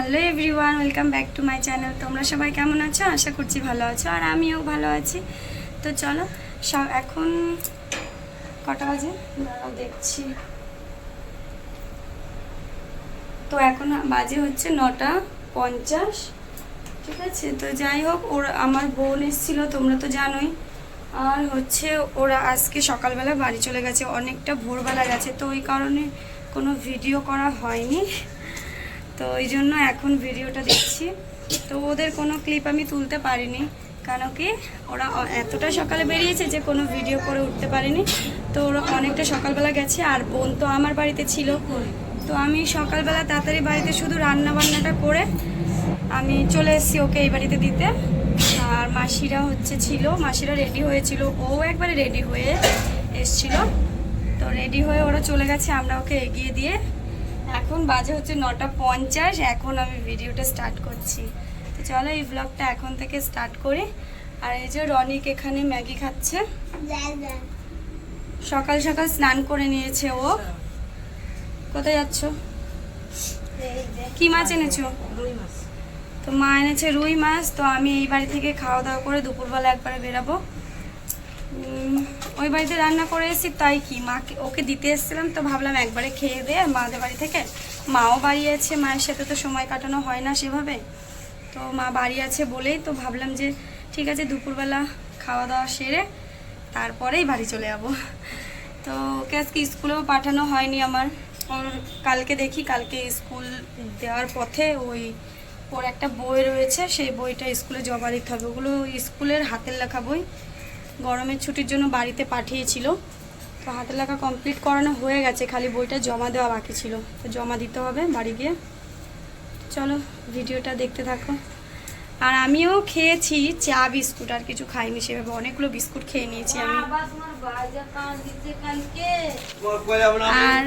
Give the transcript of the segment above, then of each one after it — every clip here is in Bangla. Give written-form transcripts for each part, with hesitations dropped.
Hello everyone, welcome back to my channel. তোমরা সবাই কেমন আছো? আশা করছি ভালো আছো, আর আমিও ভালো আছি। তো চলো, এখন কটা বাজে দাঁড়াও দেখছি। তো এখন বাজে হচ্ছে 9:50, ঠিক আছে। তো যাই হোক, আমার বোন এসেছিলো, তোমরা তো জানোই। আর হচ্ছে ওরা আজকে সকালবেলা বাড়ি চলে গেছে, অনেকটা ভোরবেলা গেছে, তো ওই কারণে কোনো ভিডিও করা হয়নি। তো এই জন্য এখন ভিডিওটা দিচ্ছি। তো ওদের কোনো ক্লিপ আমি তুলতে পারিনি, কেন কি ওরা এতটা সকালে বেরিয়েছে যে কোনো ভিডিও করে উঠতে পারিনি। তো ওরা অনেকটা সকালবেলা গেছে, আর বোন তো আমার বাড়িতে ছিল। তো আমি সকালবেলা তাড়াতাড়ি বাড়িতে শুধু রান্না বান্নাটা করে আমি চলে এসেছি ওকে এই বাড়িতে দিতে। আর মাসিরা ছিল, মাসিরা রেডি হয়েছিল, ও একবারে রেডি হয়ে এসছিল। তো রেডি হয়ে ওরা চলে গেছে, আমরা ওকে এগিয়ে দিয়ে এখন বাজে হচ্ছে 9:50। এখন আমি ভিডিওটা স্টার্ট করছি। তো চলো এই ব্লগটা এখন থেকে স্টার্ট করি। আর এই যে রনিক এখানে ম্যাগি খাচ্ছে, সকাল সকাল স্নান করে নিয়েছে ও। কোথায় যাচ্ছ? কি মাছ এনেছো? রুই মাছ। তো মা এনেছে রুই মাছ। তো আমি এই বাড়ি থেকে খাওয়া দাওয়া করে দুপুরবেলা একবারে বেরাবো। ওই বাড়িতে রান্না করে এসেছি, তাই কি মাকে ওকে দিতে এসেছিলাম। তো ভাবলাম একবারে খেয়ে দে মাদের বাড়ি থেকে। মাও বাড়ি আছে, মায়ের সাথে তো সময় কাটানো হয় না সেভাবে। তো মা বাড়ি আছে বলেই তো ভাবলাম যে ঠিক আছে, দুপুরবেলা খাওয়া দাওয়া সেরে তারপরেই বাড়ি চলে যাব। তো ওকে আজকে স্কুলেও পাঠানো হয়নি আমার। ওর কালকে দেখি, কালকে স্কুল দেওয়ার পথে ওর একটা বই রয়েছে, সেই বইটা স্কুলে জমা দিতে হবে। ওগুলো স্কুলের হাতের লেখা বই, গরমের ছুটির জন্য বাড়িতে পাঠিয়েছিল। তো হাতের লেখা কমপ্লিট করানো হয়ে গেছে, খালি বইটা জমা দেওয়া বাকি ছিল। তো জমা দিতে হবে বাড়ি গিয়ে। চলো ভিডিওটা দেখতে থাকো। আর আমিও খেয়েছি চা বিস্কুট, আর কিছু খাইনি সেভাবে। অনেকগুলো বিস্কুট খেয়ে নিয়েছি আমি। আর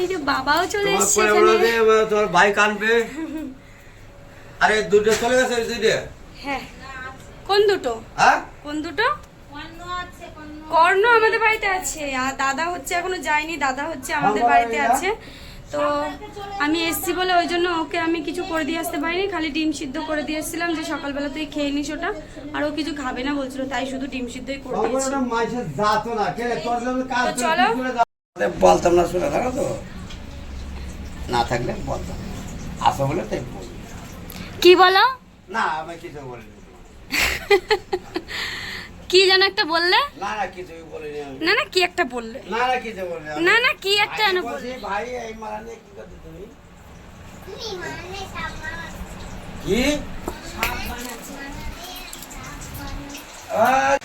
এই যে বাবাও চলে এসেছে। তোমার ভাই কানবে। আরে দুটো চলে গেছে, দুটো। হ্যাঁ, কোন দুটো? হ্যাঁ, কোন দুটো? কর্ণ আমাদের বাড়িতে আছে, আর দাদা হচ্ছে এখনো যায়নি, দাদা হচ্ছে আমাদের বাড়িতে আছে। তো আমি এসছি বলে ওই জন্য ওকে আমি কিছু করে দিয়ে আসতে পারিনি, খালি ডিম সিদ্ধ করে দিয়ে এসেছিলাম যে সকালবেলা তুই খেয়ে নিস ওটা। আর ও কিছু খাবে না বলছিল, তাই শুধু ডিম সিদ্ধই করে দিয়েছি। তো চলো, বলতাম না, শুনে থাকো তো না থাকলে বলতাম, আসো বলে তাই বল। কি বলো? না আমি কিছু বলিনি। কি যেন একটা বললে? না না কিছুই বলিনি আমি। না না কি একটা বললে? না না কিছু বলিনি। না না কি একটা না বললে? ভাই এই মারা নিয়ে কি করতে তুমি? কি সাপ বানাচ্ছে? আর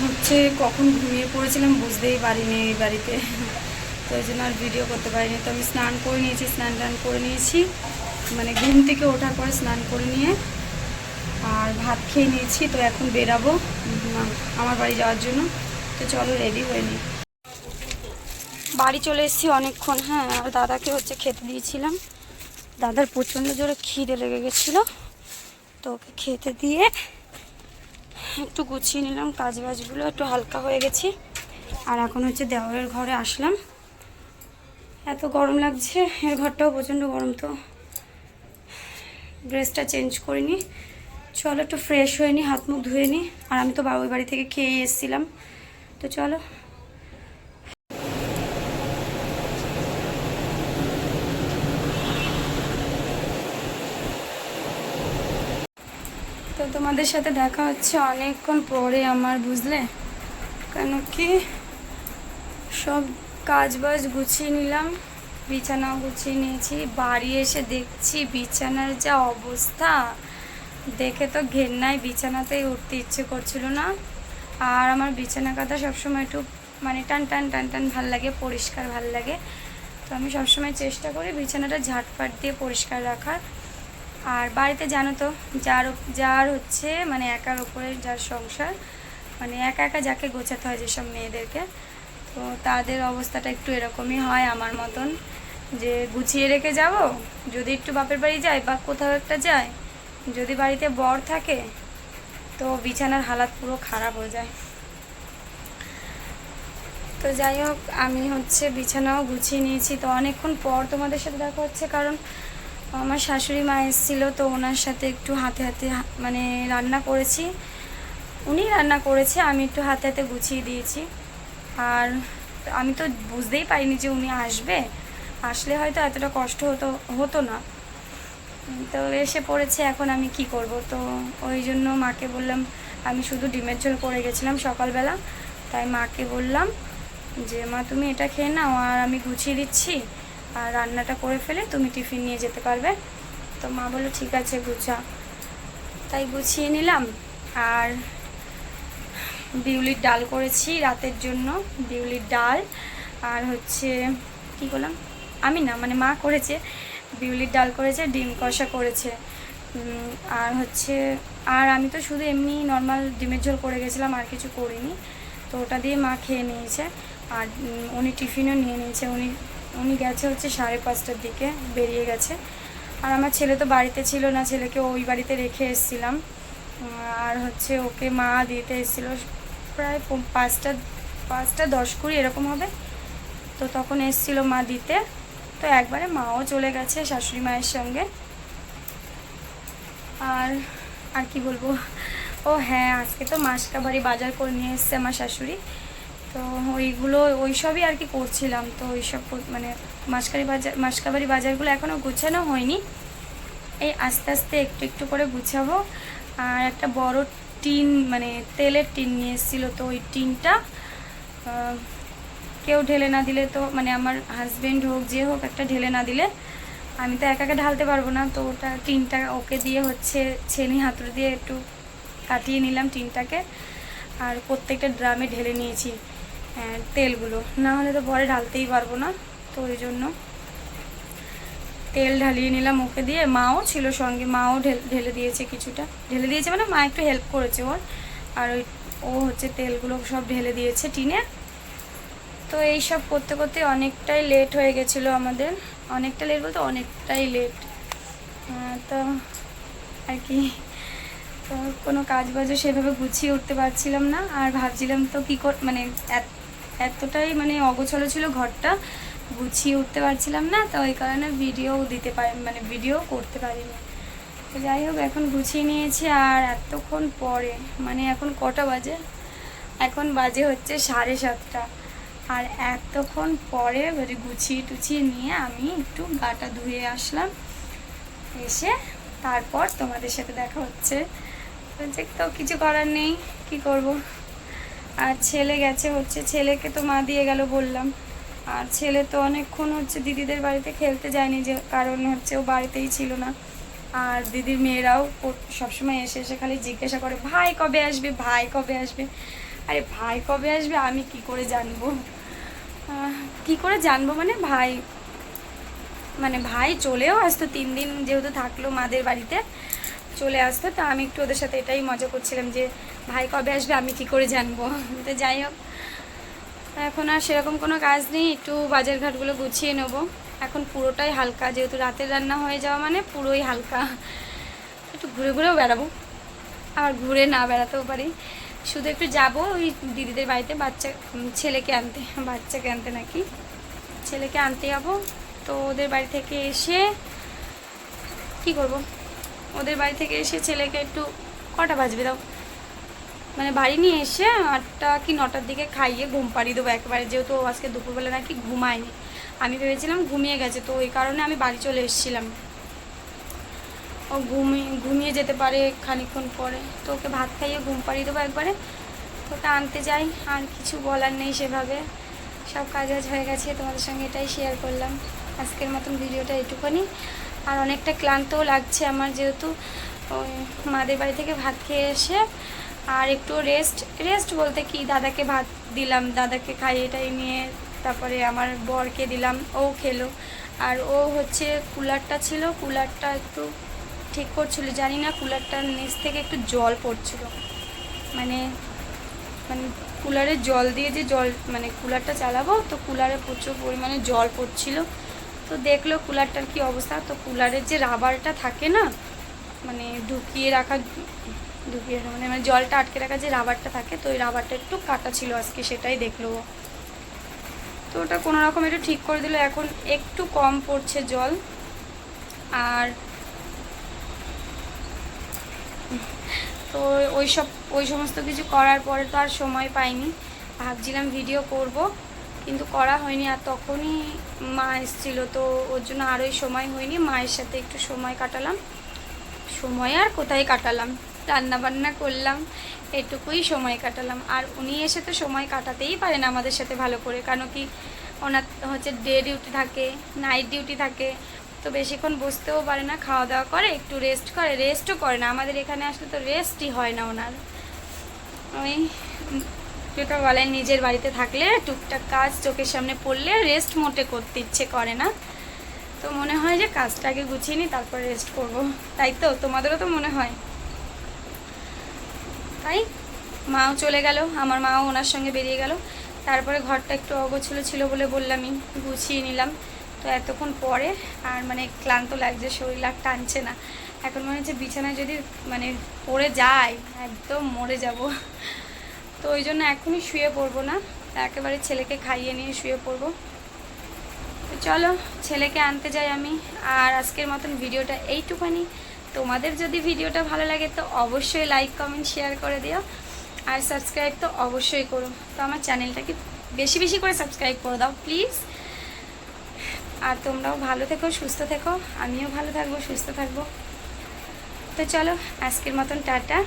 হচ্ছে কখন ঘুমিয়ে পড়েছিলাম বুঝতেই পারিনি এই বাড়িতে। তো ওই জন্য আর ভিডিও করতে পারিনি। তো আমি স্নান করে নিয়েছি, স্নান টান করে নিয়েছি, মানে ঘুম থেকে ওঠার পরে স্নান করে নিয়ে আর ভাত খেয়ে নিয়েছি। তো এখন বেরাবো আমার বাড়ি যাওয়ার জন্য। তো চলো রেডি হয়ে নিই। বাড়ি চলে এসেছি অনেকক্ষণ। হ্যাঁ, আর দাদাকে হচ্ছে খেতে দিয়েছিলাম। দাদার প্রচণ্ড জোরে খিদে লেগে গেছিলো, তো ওকে খেতে দিয়ে একটু গুছিয়ে নিলাম, কাজ বাজগুলো একটু হালকা হয়ে গেছি। আর এখন হচ্ছে দেওরের ঘরে আসলাম। এত গরম লাগছে, এর ঘরটাও প্রচণ্ড গরম। তো ড্রেসটা চেঞ্জ করিনি, চলো একটু ফ্রেশ হয়ে নিই, হাত মুখ ধুয়ে নিই। আর আমি তো বাবুর বাড়ি থেকে খেয়ে এসেছিলাম। তো চলো। তো তোমাদের সাথে দেখা হচ্ছে অনেকক্ষণ পরে আমার, বুঝলে। কেন কি সব কাজ বাজ গুছিয়ে নিলাম, বিছানাও গুছিয়ে নিয়েছি। বাড়ি এসে দেখছি বিছানার যা অবস্থা, দেখে তো ঘেন্নায় বিছানাতেই উঠতে ইচ্ছে করছিল না। আর আমার বিছানা কাঁথা সবসময় একটু মানে টান টান টান টান ভাল লাগে, পরিষ্কার ভাল লাগে। তো আমি সবসময় চেষ্টা করি বিছানাটা ঝাঁটপাট দিয়ে পরিষ্কার রাখার। আর বাড়িতে জানো তো, যার হচ্ছে মানে একার ওপরে যার সংসার, মানে একা একা যাকে গোছাতে হয় যেসব মেয়েদেরকে, তো তাদের অবস্থাটা একটু এরকমই হয় আমার মতন, যে গুছিয়ে রেখে যাব। যদি একটু বাপের বাড়ি যায় বা কোথাও একটা যায়, যদি বাড়িতে বর থাকে, তো বিছানার হালাত পুরো খারাপ হয়ে যায়। তো যাই হোক, আমি হচ্ছে বিছানাও গুছিয়ে নিয়েছি। তো অনেকক্ষণ পর তোমাদের সাথে দেখা হচ্ছে, কারণ আমার শাশুড়ি মা এসেছিল, তো ওনার সাথে একটু হাতে হাতে মানে রান্না করেছি। উনি রান্না করেছে, আমি একটু হাতে হাতে গুছিয়ে দিয়েছি। আর আমি তো বুঝতেই পারিনি যে উনি আসবে, আসলে হয়তো এতটা কষ্ট হতো না। তো এসে পড়েছে, এখন আমি কি করব। তো ওই জন্য মাকে বললাম, আমি শুধু ডিমের ঝোল করে গেছিলাম সকালবেলা, তাই মাকে বললাম যে মা তুমি এটা খেয়ে নাও, আর আমি গুছিয়ে দিচ্ছি, আর রান্নাটা করে ফেলে তুমি টিফিন নিয়ে যেতে পারবে। তো মা বললো ঠিক আছে গুছা, তাই গুছিয়ে নিলাম। আর বিউলির ডাল করেছি রাতের জন্য, বিউলির ডাল। আর হচ্ছে কি করলাম আমি না, মানে মা করেছে, বিউলির ডাল করেছে, ডিম কষা করেছে। আর হচ্ছে আর আমি তো শুধু এমনি নর্মাল ডিমের ঝোল করে গেছিলাম, আর কিছু করিনি। তো ওটা দিয়ে মা খেয়ে নিয়েছে। আর উনি টিফিনও নিয়ে নিয়েছে। উনি গেছে হচ্ছে 5:30টার দিকে বেরিয়ে গেছে। আর আমার ছেলে তো বাড়িতে ছিল না, ছেলেকে ওই বাড়িতে রেখে এসেছিলাম। আর হচ্ছে ওকে মা দিতে এসেছিলো প্রায় 5:10-20 এরকম হবে। তো তখন এসেছিলো মা দিতে। তো একবারে মাও চলে গেছে শাশুড়ি মায়ের সঙ্গে। আর আর কি বলবো, ও হ্যাঁ, আজকে তো মাসকাবাড়ি বাজার করে নিয়ে এসছে আমার শাশুড়ি। তো ওই সবই আর কি করছিলাম। তো ওইসব মানে মাসকাবাড়ি বাজারগুলো এখনও গুছানো হয়নি, এই আস্তে আস্তে একটু একটু করে গুছাবো। আর একটা বড় টিন, মানে তেলের টিন নিয়ে এসেছিলো। তো ওই টিনটা কেউ ঢেলে না দিলে, তো মানে আমার হাজব্যান্ড হোক যে হোক, একটা ঢেলে না দিলে আমি তো একা ঢালতে পারবো না। তো ওটা টিনটা ওকে দিয়ে হচ্ছে ছেনি হাতুড়ি দিয়ে একটু কাটিয়ে নিলাম টিনটাকে। আর প্রত্যেকটা ড্রামে ঢেলে নিয়েছি তেলগুলো, না হলে তো পরে ঢালতেই পারবো না। তো ওই জন্য তেল ঢালিয়ে নিলাম ওকে দিয়ে। মাও ছিল সঙ্গে, মাও ঢেলে দিয়েছে, কিছুটা ঢেলে দিয়েছে, মানে মা একটু হেল্প করেছে ওর। আর ও হচ্ছে তেলগুলো সব ঢেলে দিয়েছে টিনে। তো এই সব করতে করতে অনেকটাই লেট হয়ে গেছিলো আমাদের, অনেকটা লেট বলতে অনেকটাই লেট। তো আর কি, তো কোনো কাজ বাজও সেভাবে গুছিয়ে উঠতে পারছিলাম না। আর ভাবছিলাম তো কী মানে এতটাই মানে অগোছালো ছিল ঘরটা, গুছিয়ে উঠতে পারছিলাম না। তো ওই কারণে ভিডিও করতে পারিনি। তো যাই হোক, এখন গুছিয়ে নিয়েছি। আর এতক্ষণ পরে, মানে এখন কটা বাজে, এখন বাজে হচ্ছে 7:30। আর এতক্ষণ পরে গুছিয়ে টুছিয়ে নিয়ে আমি একটু গাটা ধুয়ে আসলাম। এসে তারপর তোমাদের সাথে দেখা হচ্ছে। তো কিছু করার নেই, কি করব। আর ছেলে গেছে হচ্ছে, ছেলেকে তো মা দিয়ে গেল বললাম। আর ছেলে তো অনেকক্ষণ হচ্ছে দিদিদের বাড়িতে খেলতে যায়নি, যে কারণ হচ্ছে ও বাড়িতেই ছিল না। আর দিদির মেয়েরাও সবসময় এসে এসে খালি জিজ্ঞাসা করে ভাই কবে আসবে, ভাই কবে আসবে। আরে ভাই কবে আসবে আমি কি করে জানবো, মানে ভাই চলেও আসতো 3 দিন যেহেতু থাকলো মাদের বাড়িতে, চলে আসতো। তো আমি একটু ওদের সাথে এটাই মজা করছিলাম যে ভাই কবে আসবে আমি কি করে জানবো। তো যাই হোক, এখন আর সেরকম কোনো কাজ নেই, একটু বাজার ঘাটগুলো গুছিয়ে নেব। এখন পুরোটাই হালকা, যেহেতু রাতের রান্না হয়ে যাওয়া মানে পুরোই হালকা। একটু ঘুরে ঘুরেও বেড়াবো, আর ঘুরে না বেড়াতেও পারি। শুধু একটু যাবো ওই দিদিদের বাড়িতে ছেলেকে আনতে নাকি, ছেলেকে আনতে যাবো। তো ওদের বাড়ি থেকে এসে কি করব, ওদের বাড়ি থেকে এসে ছেলেকে একটু, কটা বাজবে দাও, মানে বাড়ি নিয়ে এসে 8টা কি 9টার দিকে খাইয়ে ঘুম পাড়িয়ে দেবো একেবারে, যেহেতু আজকে দুপুরবেলা নাকি ঘুমায়নি। আমি ভেবেছিলাম ঘুমিয়ে গেছে, তো ওই কারণে আমি বাড়ি চলে এসেছিলাম। ও ঘুমিয়ে যেতে পারে খানিকক্ষণ পরে, তো ওকে ভাত খাইয়ে ঘুম পাড়িয়ে দেবো একবারে। ওটা আনতে যাই, আর কিছু বলার নেই সেভাবে, সব কাজ হয়ে গেছে। তোমাদের সঙ্গে এটাই শেয়ার করলাম আজকের মতন ভিডিওটা, এটুকুনি। আর অনেকটা ক্লান্তও লাগছে আমার, যেহেতু ওই মাদের বাড়ি থেকে ভাত খেয়ে এসে আর একটু রেস্ট বলতে কি, দাদাকে ভাত দিলাম, দাদাকে খাইয়ে টাই নিয়ে তারপরে আমার বরকে দিলাম, ও খেলো। আর ও হচ্ছে কুলারটা ছিল, কুলারটা একটু ঠিক করছিল, জানি না কুলারটার নিচ থেকে একটু জল পড়ছিল, মানে কুলারে জল দিয়ে যে মানে কুলারটা চালাবো, তো কুলারে প্রচুর পরিমাণে জল পড়ছিল। তো দেখলো কুলারটার কি অবস্থা। তো কুলারের যে রাবারটা থাকে না, মানে মানে জলটা আটকে রাখা যে রাবারটা থাকে, তো ওই রাবারটা একটু কাটা ছিল আজকে, সেটাই দেখলো। তো ওটা কোনো রকম একটু ঠিক করে দিল, এখন একটু কম পড়ছে জল। আর তো ওই সমস্ত কিছু করার পরে তো আর সময় পাইনি। ভাবছিলাম ভিডিও করব, কিন্তু করা হয়নি। আর তখনই মা এসেছিলো, তো ওর জন্য আরোই সময় হয়নি। মায়ের সাথে একটু সময় কাটালাম, সময় আর কোথায় কাটালাম, রান্না বান্না করলাম, এটুকুই সময় কাটালাম। আর উনি এসে তো সময় কাটাতেই পারেন আমাদের সাথে ভালো করে, কারণ কি ওনার হচ্ছে ডে ডিউটি থাকে, নাইট ডিউটি থাকে, তো বেশিক্ষণ বসতেও পারে না। খাওয়া দাওয়া করে, একটু রেস্ট করে, রেস্টও করে না। আমাদের এখানে আসলে তো রেস্টই হয় না ওনার। ওই যেটা বলেন, নিজের বাড়িতে থাকলে টুকটাক কাজ চোখের সামনে পড়লে রেস্ট মোটে করতে ইচ্ছে করে না। তো মনে হয় যে কাজটাকে গুছিয়ে নিই, তারপর রেস্ট করব, তাই তো তোমাদেরও তো মনে হয় তাই। মাও চলে গেল, আমার মাও ওনার সঙ্গে বেরিয়ে গেল। তারপরে ঘরটা একটু অগোছলো ছিল বলে বললামই, গুছিয়ে নিলাম। তো এতক্ষণ পরে আর মানে ক্লান্ত লাগছে, শরীর আর টানছে না। এখন মনে হচ্ছে বিছানায় যদি মানে পড়ে যায় একদম মরে যাব। তো ওই জন্য এখনই শুয়ে পড়বো না, একেবারে ছেলেকে খাইয়ে নিয়ে শুয়ে পড়বো। তো চলো ছেলেকে আনতে যাই আমি। আর আজকের মতন ভিডিওটা এইটুখানি। তোমাদের যদি ভিডিওটা ভালো লাগে তো অবশ্যই লাইক কমেন্ট শেয়ার করে দিও, আর সাবস্ক্রাইব তো অবশ্যই করো। তো আমার চ্যানেলটাকে বেশি বেশি করে সাবস্ক্রাইব করে দাও প্লিজ। আর তোমরাও ভালো থেকো, সুস্থ থেকো, আমিও ভালো থাকবো, সুস্থ থাকবো। তো চলো আজকের মতন টাটা।